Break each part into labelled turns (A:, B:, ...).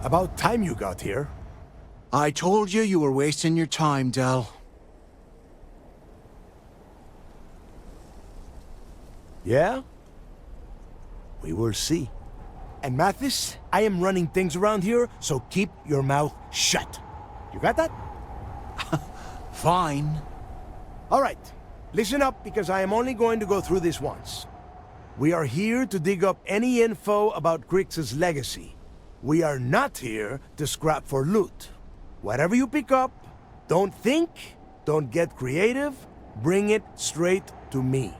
A: About time you got here.
B: I told you you were wasting your time, Del.
A: Yeah? We will see. And Mathis, I am running things around here, so keep your mouth shut. You got that?
B: Fine.
A: All right. Listen up, because I am only going to go through this once. We are here to dig up any info about Kryx's legacy. We are not here to scrap for loot. Whatever you pick up, don't think, don't get creative, bring it straight to me.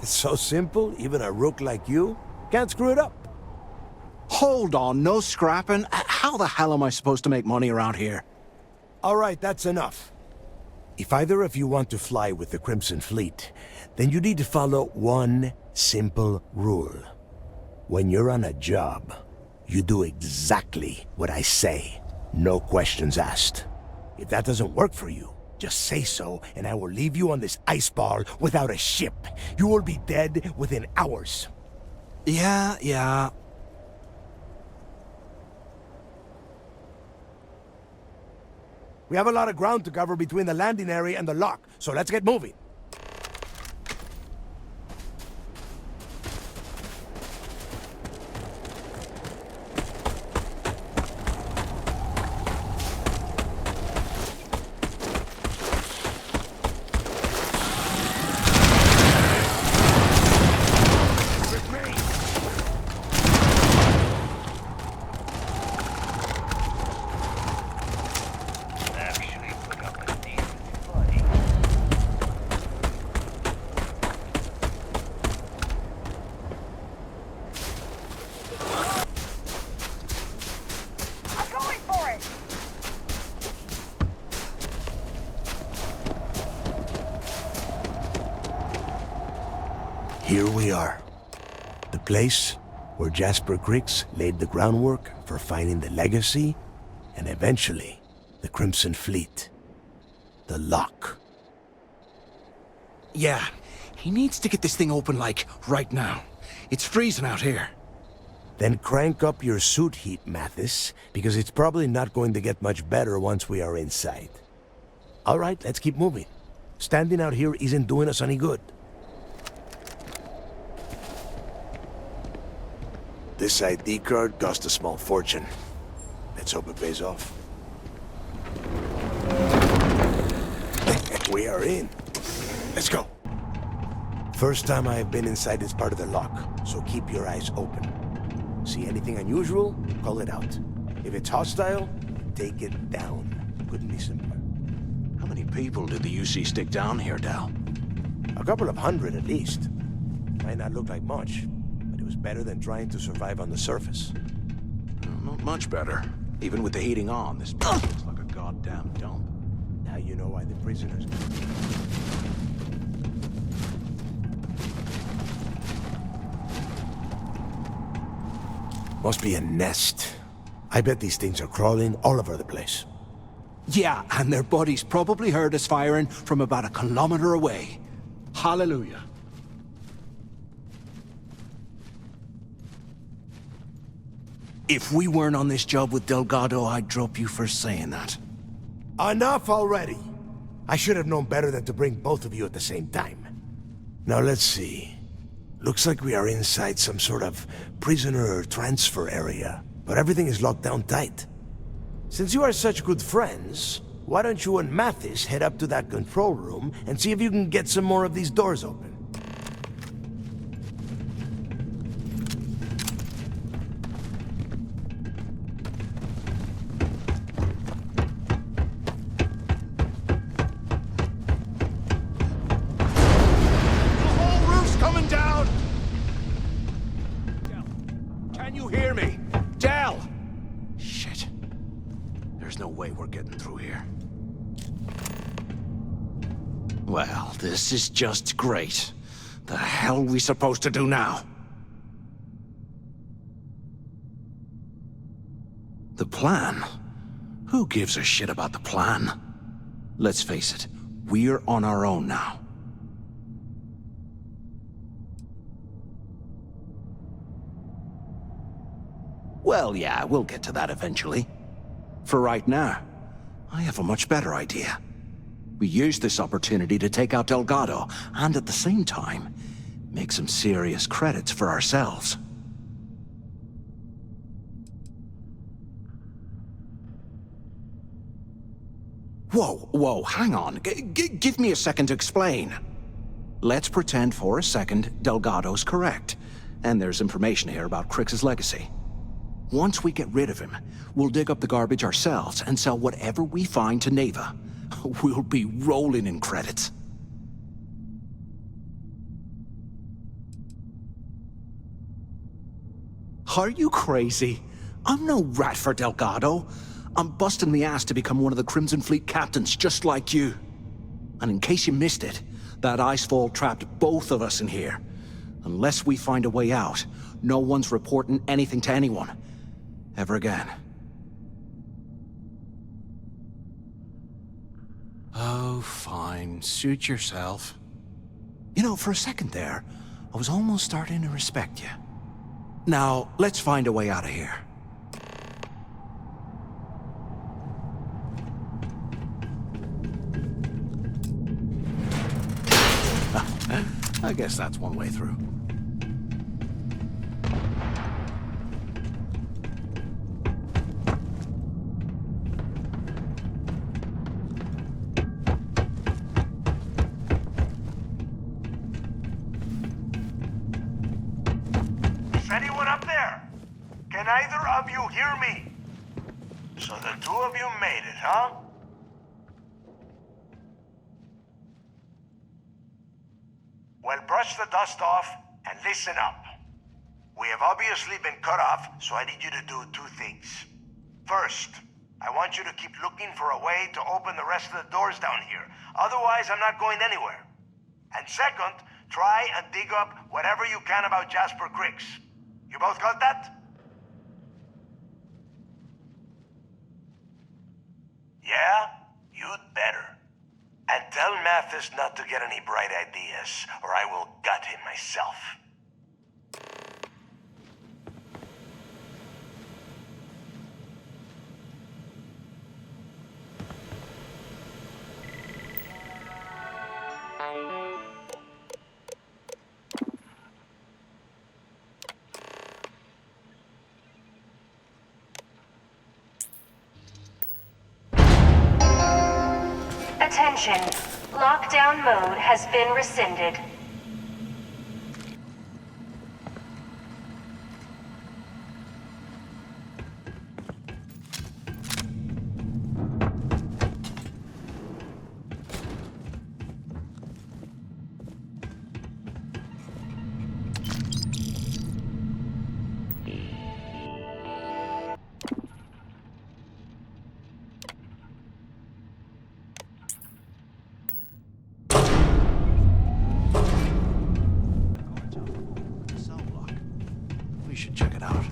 A: It's so simple, even a rook like you can't screw it up.
B: Hold on, no scrapping. How the hell am I supposed to make money around here?
A: All right, that's enough. If either of you want to fly with the Crimson Fleet, then you need to follow one simple rule. When you're on a job, you do exactly what I say. No questions asked. If that doesn't work for you, just say so, and I will leave you on this ice ball without a ship. You will be dead within hours.
B: Yeah.
A: We have a lot of ground to cover between the landing area and the lock, so let's get moving. Here we are. The place where Jasper Kryx laid the groundwork for finding the legacy, and eventually, the Crimson Fleet. The lock.
B: Yeah, he needs to get this thing open, like, right now. It's freezing out here.
A: Then crank up your suit heat, Mathis, because it's probably not going to get much better once we are inside. All right, let's keep moving. Standing out here isn't doing us any good. This ID card cost a small fortune. Let's hope it pays off. We are in. Let's go. First time I have been inside this part of the lock, so keep your eyes open. See anything unusual? Call it out. If it's hostile, take it down. Couldn't be simpler.
B: How many people did the UC stick down here, Del?
A: A couple of hundred at least. Might not look like much, but it was better than trying to survive on the surface.
B: Not much better. Even with the heating on, this place looks like a goddamn dump.
A: Now you know why the prisoners... Must be a nest. I bet these things are crawling all over the place.
B: Yeah, and their buddies probably heard us firing from about 1 kilometer away. Hallelujah. If we weren't on this job with Delgado, I'd drop you for saying that.
A: Enough already! I should have known better than to bring both of you at the same time. Now let's see. Looks like we are inside some sort of prisoner transfer area, but everything is locked down tight. Since you are such good friends, why don't you and Mathis head up to that control room and see if you can get some more of these doors open?
B: Well, this is just great. The hell are we supposed to do now? The plan? Who gives a shit about the plan? Let's face it, we're on our own now. Well, yeah, we'll get to that eventually. For right now, I have a much better idea. We use this opportunity to take out Delgado, and at the same time, make some serious credits for ourselves. Whoa, hang on. Give me a second to explain. Let's pretend for a second Delgado's correct, and there's information here about Kryx's legacy. Once we get rid of him, we'll dig up the garbage ourselves and sell whatever we find to Neva. We'll be rolling in credits. Are you crazy? I'm no rat for Delgado. I'm busting the ass to become one of the Crimson Fleet captains, just like you. And in case you missed it, that icefall trapped both of us in here. Unless we find a way out, no one's reporting anything to anyone. Ever again. Oh, fine. Suit yourself. You know, for a second there, I was almost starting to respect you. Now, let's find a way out of here. I guess that's one way through.
A: Is anyone up there? Can either of you hear me? So the two of you made it, huh? Well, brush the dust off and listen up. We have obviously been cut off, so I need you to do two things. First, I want you to keep looking for a way to open the rest of the doors down here. Otherwise, I'm not going anywhere. And second, try and dig up whatever you can about Jasper Kryx. You both got that? Yeah? You'd better. And tell Mathis not to get any bright ideas, or I will gut him myself.
C: Attention. Lockdown mode has been rescinded.
B: We should check it out.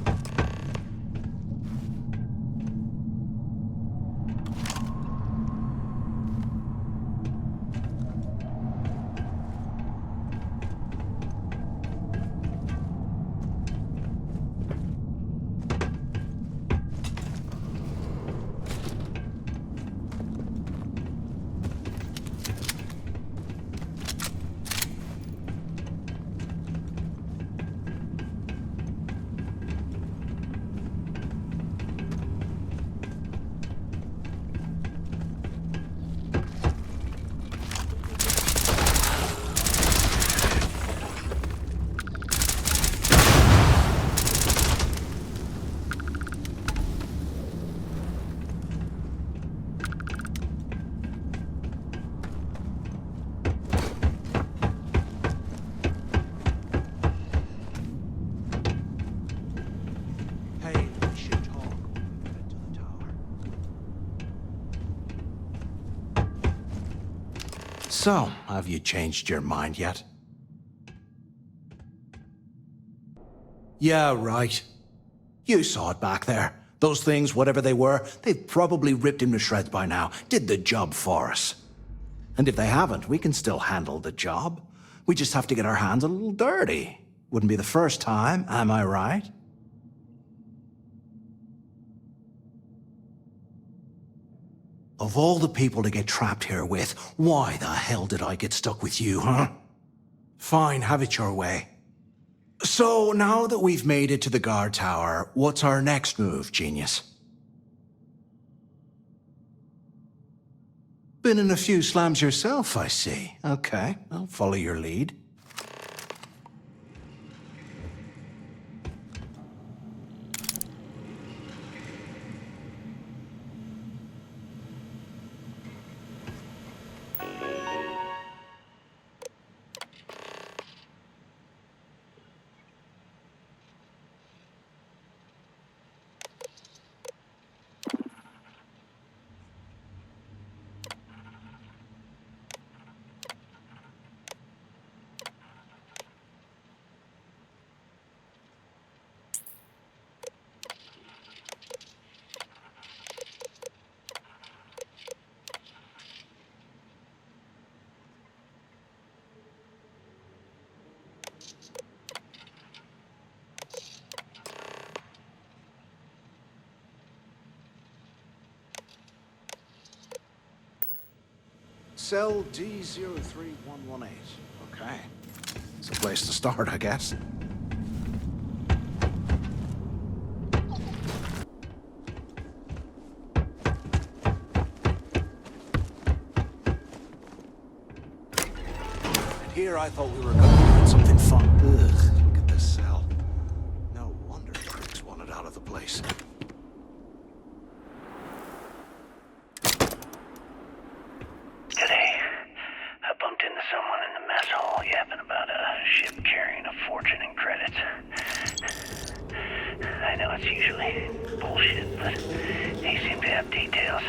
B: So, have you changed your mind yet? Yeah, right. You saw it back there. Those things, whatever they were, they've probably ripped him to shreds by now. Did the job for us. And if they haven't, we can still handle the job. We just have to get our hands a little dirty. Wouldn't be the first time, am I right? Of all the people to get trapped here with, why the hell did I get stuck with you, huh? Fine, have it your way. So, now that we've made it to the guard tower, what's our next move, genius? Been in a few slams yourself, I see. Okay, I'll follow your lead. Cell D03118. Okay. It's a place to start, I guess. Here I thought we were going to find something fun. Ugh, look at this cell. No wonder Kryx wanted out of the place.
D: Today, I bumped into someone in the mess hall yapping about a ship carrying a fortune in credits. I know it's usually bullshit, but they seem to have details.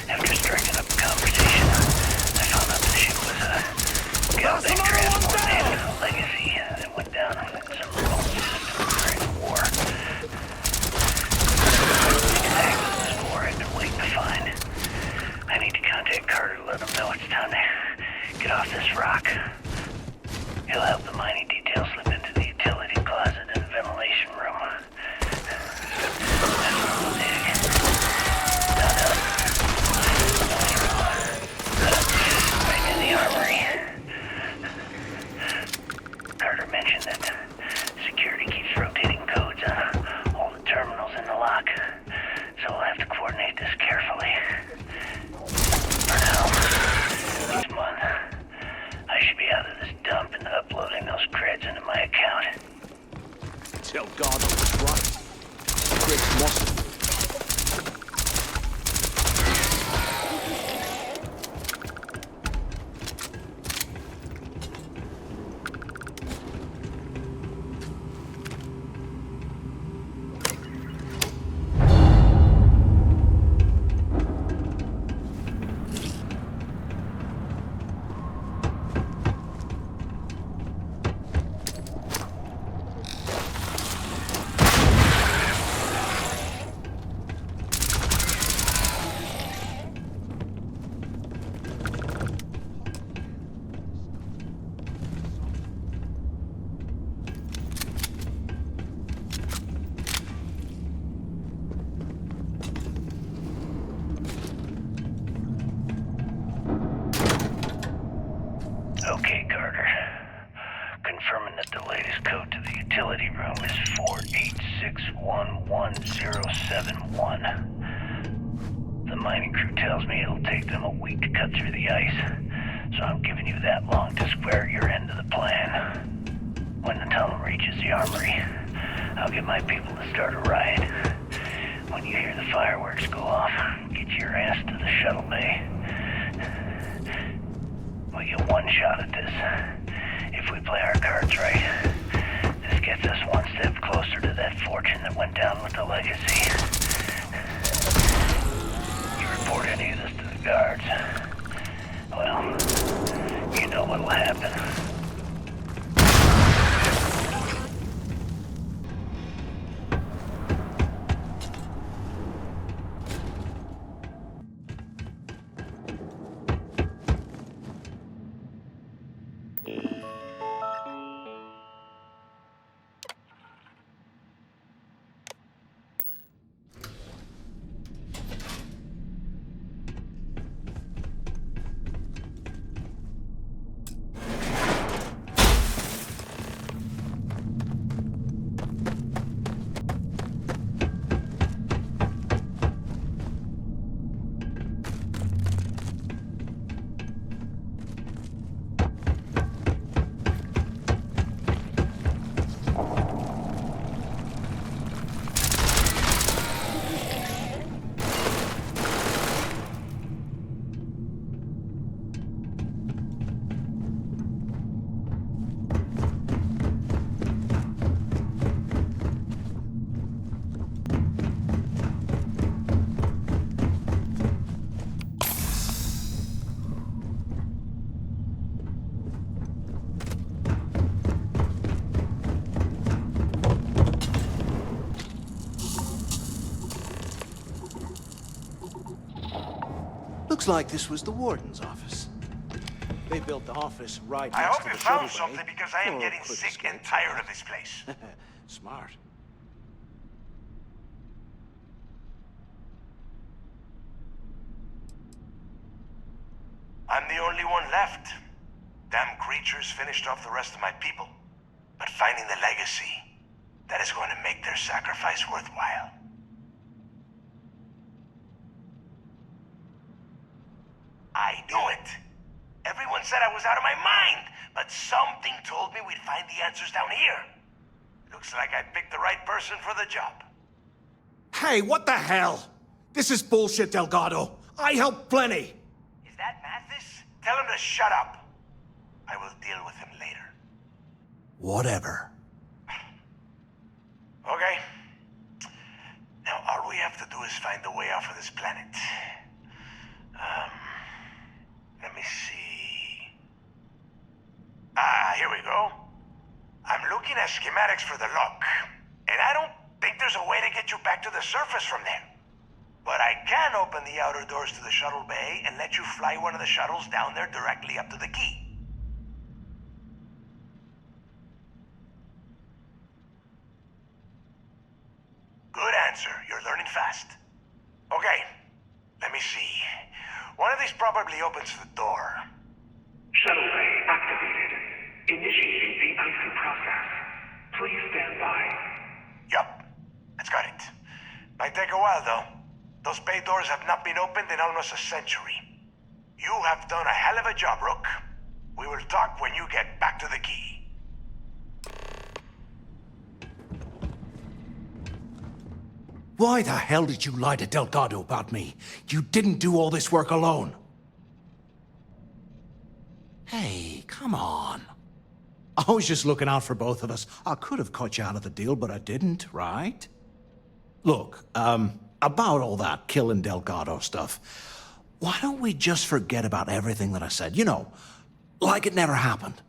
D: After striking up a conversation, I found out the ship was a Galvanic transport named Legacy that went down in some remote system during the war. Exactly what this war I've been waiting to find. I need to contact Carter to let him know it's time to get off this rock. He'll help the mining details slip into the utility closet in the ventilation room. Carter mentioned that security keeps rotating codes on all the terminals in the lock, so we'll have to coordinate this carefully. For now, each month, I should be out of this dump and uploading those creds into my account.
B: Delgado was right. Kryx must...
D: Okay, Carter. Confirming that the latest code to the utility room is 486111071. The mining crew tells me it'll take them a week to cut through the ice, so I'm giving you that long to square your end of the plan. When the tunnel reaches the armory, I'll get my people to start a riot. When you hear the fireworks go off, get your ass to the Shuttle Bay. We get one shot at this. If we play our cards right, this gets us one step closer to that fortune that went down with the Legacy. You report any of this to the guards, well, you know what'll happen.
B: Looks like this was the warden's office. They built the office right
A: I
B: next
A: hope
B: to
A: you
B: the
A: found
B: Shuttle Bay
A: something because I am
B: for
A: getting
B: quick
A: sick and
B: escape.
A: tired of this place.
B: Smart.
A: I'm the only one left. Damn creatures finished off the rest of my people. But finding the legacy, that is going to make their sacrifice worthwhile. I knew it. Everyone said I was out of my mind, but something told me we'd find the answers down here. Looks like I picked the right person for the job.
B: Hey, what the hell? This is bullshit, Delgado. I helped plenty.
A: Is that Mathis? Tell him to shut up. I will deal with him later.
B: Whatever.
A: Okay. Now all we have to do is find the way off of this planet. Let me see. Here we go. I'm looking at schematics for the lock, and I don't think there's a way to get you back to the surface from there. But I can open the outer doors to the Shuttle Bay and let you fly one of the shuttles down there directly up to the key. Good answer. You're learning fast. Okay, let me see. One of these probably opens the door.
E: Shuttle Bay activated. Initiating the icing process. Please stand by.
A: Yup, that's got it. Might take a while, though. Those bay doors have not been opened in almost a century. You have done a hell of a job, Rook. We will talk when you get back to the key.
B: Why the hell did you lie to Delgado about me? You didn't do all this work alone. Hey, come on. I was just looking out for both of us. I could have cut you out of the deal, but I didn't, right? Look, about all that killing Delgado stuff, why don't we just forget about everything that I said? You know, like it never happened.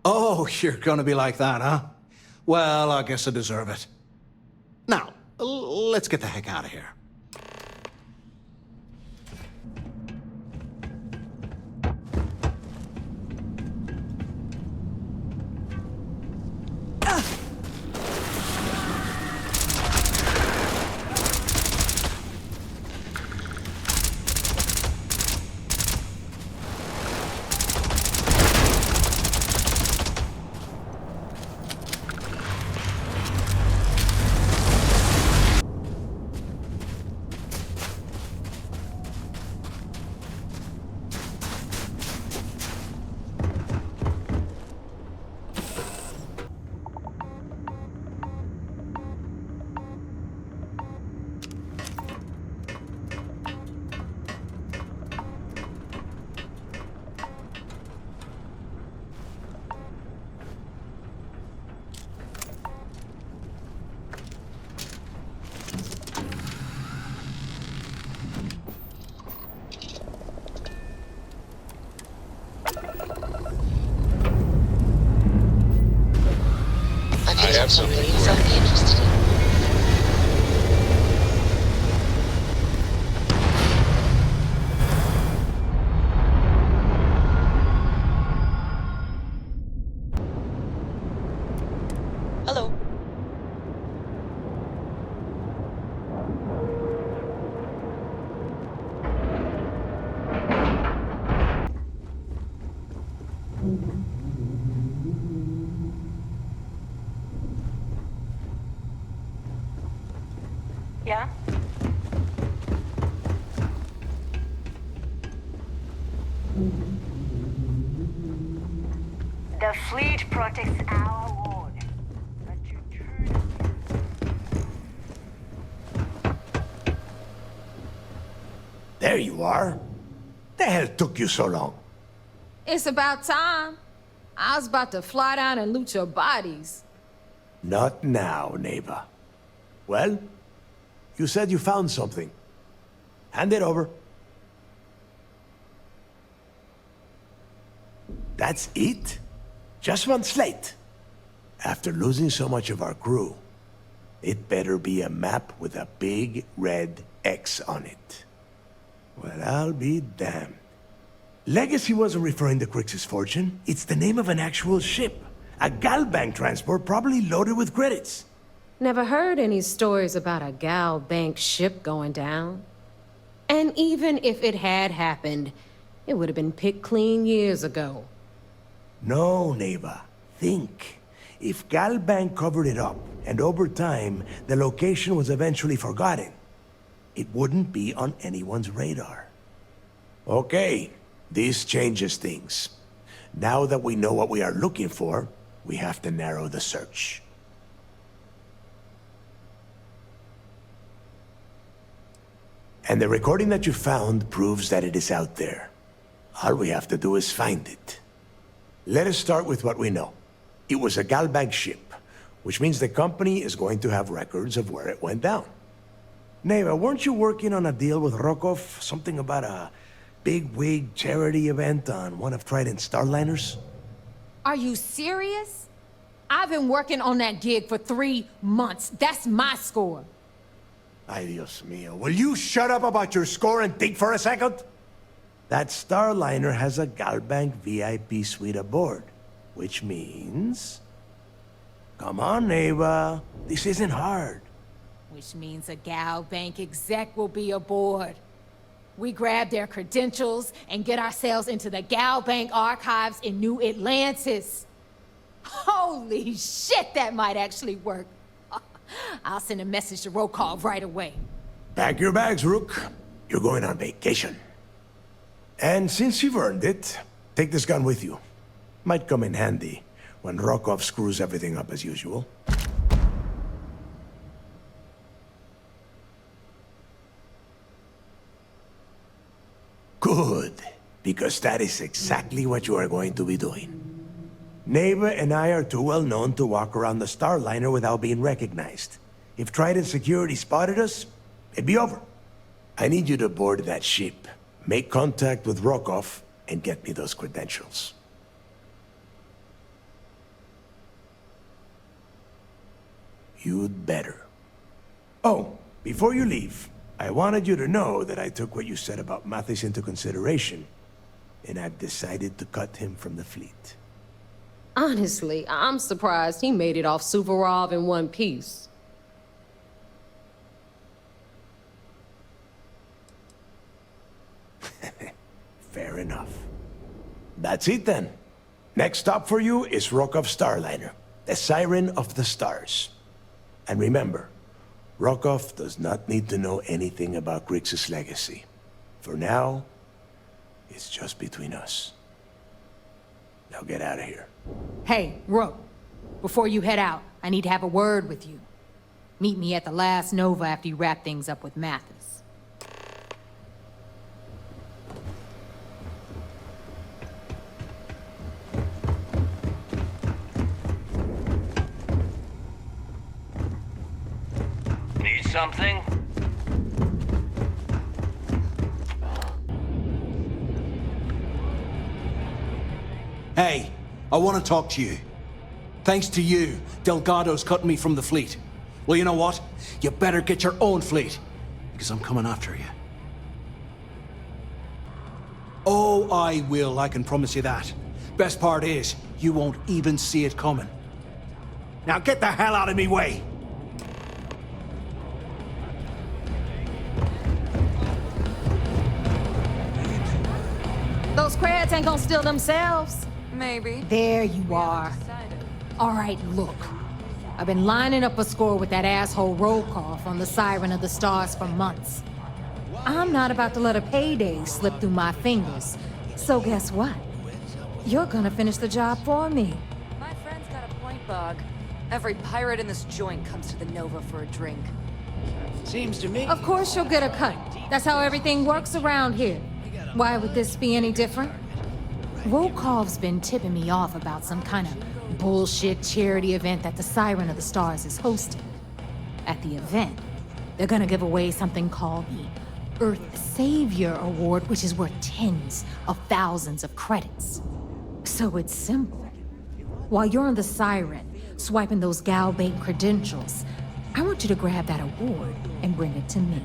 B: Oh, you're gonna be like that, huh? Well, I guess I deserve it. Now, let's get the heck out of here.
F: I have something interested in. Hello.
C: Yeah? The fleet protects our ward. But you turn...
A: There you are. The hell took you so long?
G: It's about time. I was about to fly down and loot your bodies.
A: Not now, neighbor. Well, you said you found something. Hand it over. That's it? Just one slate? After losing so much of our crew, It better be a map with a big red X on it. Well, I'll be damned. Legacy wasn't referring to Kryx's fortune. It's the name of an actual ship. A Galbank transport probably loaded with credits.
G: Never heard any stories about a Gal Bank ship going down. And even if it had happened, it would have been picked clean years ago.
A: No, Neva. Think. If Galbank covered it up, and over time, the location was eventually forgotten, it wouldn't be on anyone's radar. Okay, this changes things. Now that we know what we are looking for, we have to narrow the search. And the recording that you found proves that it is out there. All we have to do is find it. Let us start with what we know. It was a Galbank ship, which means the company is going to have records of where it went down. Neva, weren't you working on a deal with Rokov? Something about a big-wig charity event on one of Trident's starliners?
G: Are you serious? I've been working on that gig for 3 months. That's my score.
A: Ay, Dios mío. Will you shut up about your score and think for a second? That starliner has a Galbank VIP suite aboard, which means... Come on, Neva. This isn't hard.
G: Which means a Gal Bank exec will be aboard. We grab their credentials and get ourselves into the Gal Bank archives in New Atlantis. Holy shit, that might actually work. I'll send a message to Rokov right away.
A: Pack your bags, Rook. You're going on vacation. And since you've earned it, take this gun with you. Might come in handy when Rokov screws everything up as usual. Good, because that is exactly what you are going to be doing. Neva and I are too well known to walk around the starliner without being recognized. If Trident security spotted us, it'd be over. I need you to board that ship, make contact with Rokov, and get me those credentials. You'd better. Oh, before you leave, I wanted you to know that I took what you said about Mathis into consideration, and I've decided to cut him from the fleet.
G: Honestly, I'm surprised he made it off Suvorov in one piece.
A: Fair enough. That's it then. Next stop for you is Rokov Starliner, the Siren of the Stars. And remember, Rokov does not need to know anything about Kryx's legacy. For now, it's just between us. Now get out of here.
G: Hey, Rook, before you head out, I need to have a word with you. Meet me at the last Nova after you wrap things up with Mathis.
D: Need something?
B: Hey, I want to talk to you. Thanks to you, Delgado's cutting me from the fleet. Well, you know what? You better get your own fleet, because I'm coming after you. Oh, I will, I can promise you that. Best part is, you won't even see it coming. Now get the hell out of me way!
G: Those creds ain't gonna steal themselves.
H: Maybe.
G: There you are. All right, look. I've been lining up a score with that asshole Rokov on the Siren of the Stars for months. I'm not about to let a payday slip through my fingers. So guess what? You're gonna finish the job for me.
H: My friend's got a point, Bog. Every pirate in this joint comes to the Nova for a drink.
I: Seems to me.
G: Of course you'll get a cut. That's how everything works around here. Why would this be any different? Rokov's been tipping me off about some kind of bullshit charity event that the Siren of the Stars is hosting. At the event, they're gonna give away something called the Earth Savior Award, which is worth tens of thousands of credits. So it's simple. While you're on the Siren, swiping those Gal Bank credentials, I want you to grab that award and bring it to me.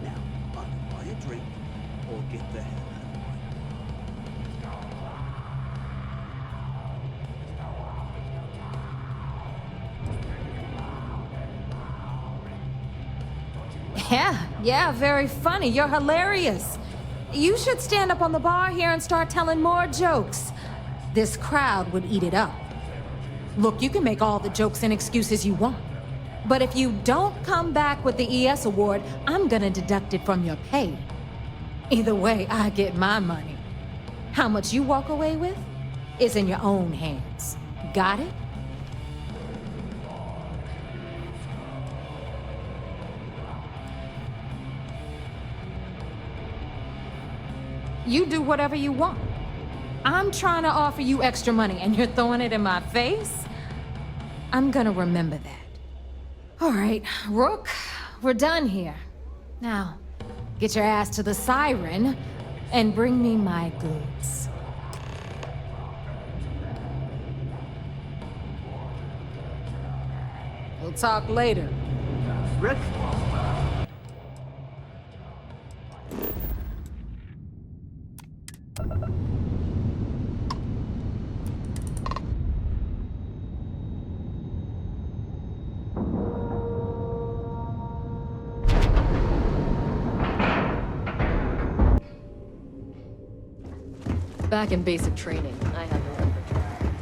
I: Now, either buy a drink or get the hell
G: Yeah, very funny. You're hilarious. You should stand up on the bar here and start telling more jokes. This crowd would eat it up. Look, you can make all the jokes and excuses you want. But if you don't come back with the ES award, I'm gonna deduct it from your pay. Either way, I get my money. How much you walk away with is in your own hands. Got it? You do whatever you want. I'm trying to offer you extra money and you're throwing it in my face? I'm gonna remember that. All right, Rook, we're done here. Now, get your ass to the siren and bring me my goods. We'll talk later.
I: Rick?
H: Back in basic training, I had the repertoire.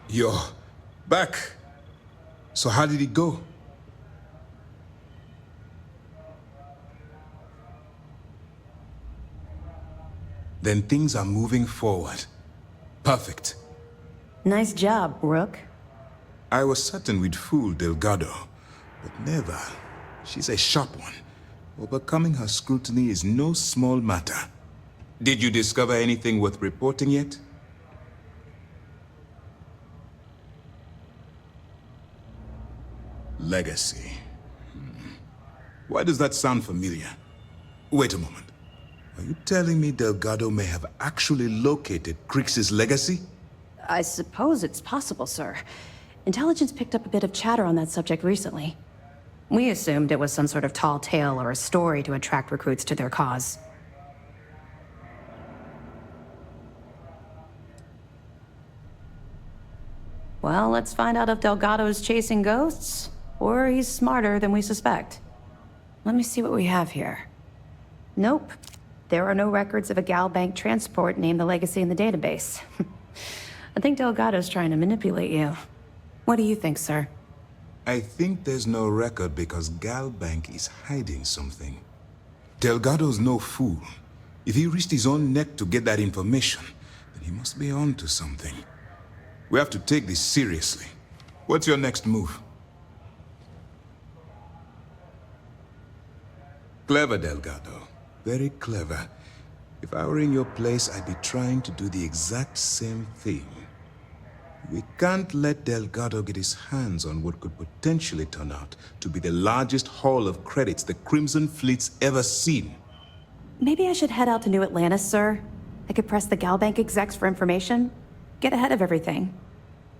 J: You're back. So how did it go? Then things are moving forward. Perfect.
K: Nice job, Rook.
J: I was certain we'd fool Delgado, but never. She's a sharp one. Overcoming her scrutiny is no small matter. Did you discover anything worth reporting yet? Legacy. Why does that sound familiar? Wait a moment. Are you telling me Delgado may have actually located Kryx's legacy?
K: I suppose it's possible, sir. Intelligence picked up a bit of chatter on that subject recently. We assumed it was some sort of tall tale or a story to attract recruits to their cause. Well, let's find out if Delgado's chasing ghosts, or he's smarter than we suspect. Let me see what we have here. Nope. There are no records of a Gal Bank transport named the Legacy in the database. I think Delgado's trying to manipulate you. What do you think, sir?
J: I think there's no record because Gal Bank is hiding something. Delgado's no fool. If he risked his own neck to get that information, then he must be on to something. We have to take this seriously. What's your next move? Clever, Delgado. Very clever. If I were in your place, I'd be trying to do the exact same thing. We can't let Delgado get his hands on what could potentially turn out to be the largest haul of credits the Crimson Fleet's ever seen.
K: Maybe I should head out to New Atlantis, sir. I could press the Gal Bank execs for information. Get ahead of everything.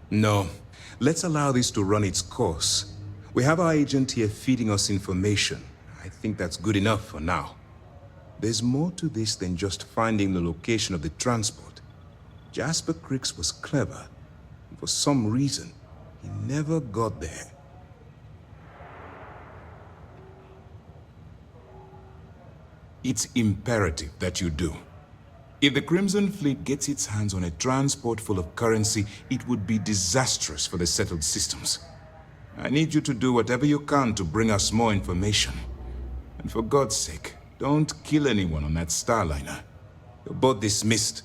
J: No. Let's allow this to run its course. We have our agent here feeding us information. I think that's good enough for now. There's more to this than just finding the location of the transport. Jasper Kryx was clever. And for some reason, he never got there. It's imperative that you do. If the Crimson Fleet gets its hands on a transport full of currency, it would be disastrous for the settled systems. I need you to do whatever you can to bring us more information. And for God's sake, don't kill anyone on that Starliner. You're both dismissed.